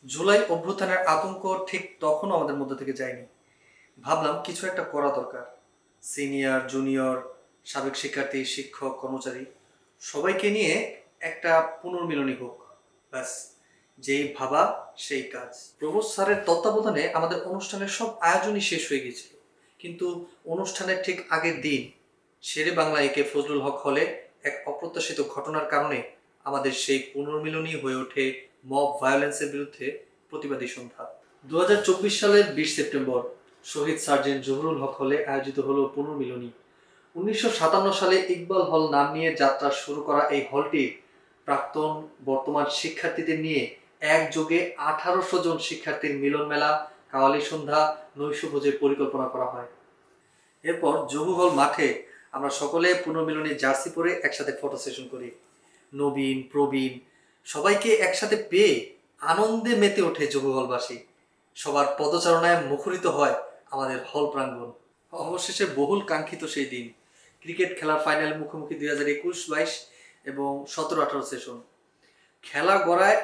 জুলাই অভ্যুত্থানের আতঙ্ক ঠিক তখনও আমাদের মধ্যে থেকে যায়নি। ভাবলাম কিছু একটা করা দরকার। সিনিয়র জুনিয়র, সাবেক শিক্ষার্থী, শিক্ষক, কর্মচারী সবাইকে নিয়ে একটা পুনর্মিলনী হোক। ব্যাস, যেই ভাবা সেই কাজ। প্রভোস্ট স্যারের তত্ত্বাবধানে আমাদের অনুষ্ঠানের সব আয়োজনই শেষ হয়ে গিয়েছিল, কিন্তু অনুষ্ঠানের ঠিক আগের দিন শেরে বাংলা একে ফজলুল হক হলে এক অপ্রত্যাশিত ঘটনার কারণে আমাদের সেই পুনর্মিলনী হয়ে ওঠে মব ভায়োলেন্সের বিরুদ্ধে প্রতিবাদী সন্ধ্যা। 2024 সালের 20 সেপ্টেম্বর শহীদ সার্জেন্ট জহুরুল হক হলে আয়োজিত হলো পুনর্মিলনী। 1957 সালে ইকবাল হল নাম নিয়ে যাত্রা শুরু করা এই হলটি প্রাক্তন বর্তমান শিক্ষার্থীদের নিয়ে একযোগে 1800 জন শিক্ষার্থীর মিলন মেলা, কাওয়ালি সন্ধ্যা, নৈশভোজের পরিকল্পনা করা হয়। এরপর জহু হল মাঠে আমরা সকলে পুনর্মিলনী জার্সি পরে একসাথে ফটো সেশন করি। নবীন প্রবীণ সবাইকে একসাথে পেয়ে আনন্দে মেতে ওঠে জহু হলবাসী। সবার পদচারণায় মুখরিত হয় আমাদের হল প্রাঙ্গণ। অবশেষে বহুল কাঙ্ক্ষিত সেই দিন, ক্রিকেট খেলার ফাইনাল মুখোমুখি 2021-22 এবং 17-18 সেশন। খেলা গড়ায়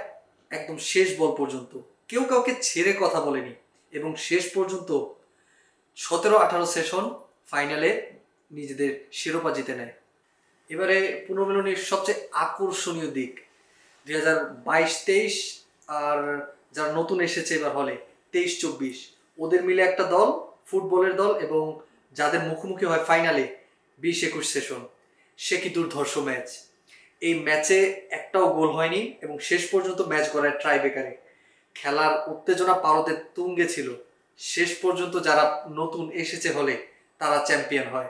একদম শেষ বল পর্যন্ত, কেউ কাউকে ছেড়ে কথা বলেনি এবং শেষ পর্যন্ত 17-18 সেশন ফাইনালে নিজেদের শিরোপা জিতে নেয়। এবারে পুনর্মিলনীর সবচেয়ে আকর্ষণীয় দিক 2022-23 আর যারা নতুন এসেছে এবার হলে 23-24 ওদের মিলে একটা দল, ফুটবলের দল, এবং যাদের মুখোমুখি হয় ফাইনালে 20-21 সেশন। সে কি দুর্ধর্ষ ম্যাচ! এই ম্যাচে একটাও গোল হয়নি এবং শেষ পর্যন্ত ম্যাচ গড়ায় ট্রাইবেকারে। খেলার উত্তেজনা পারদের তুঙ্গে ছিল। শেষ পর্যন্ত যারা নতুন এসেছে হলে তারা চ্যাম্পিয়ন হয়।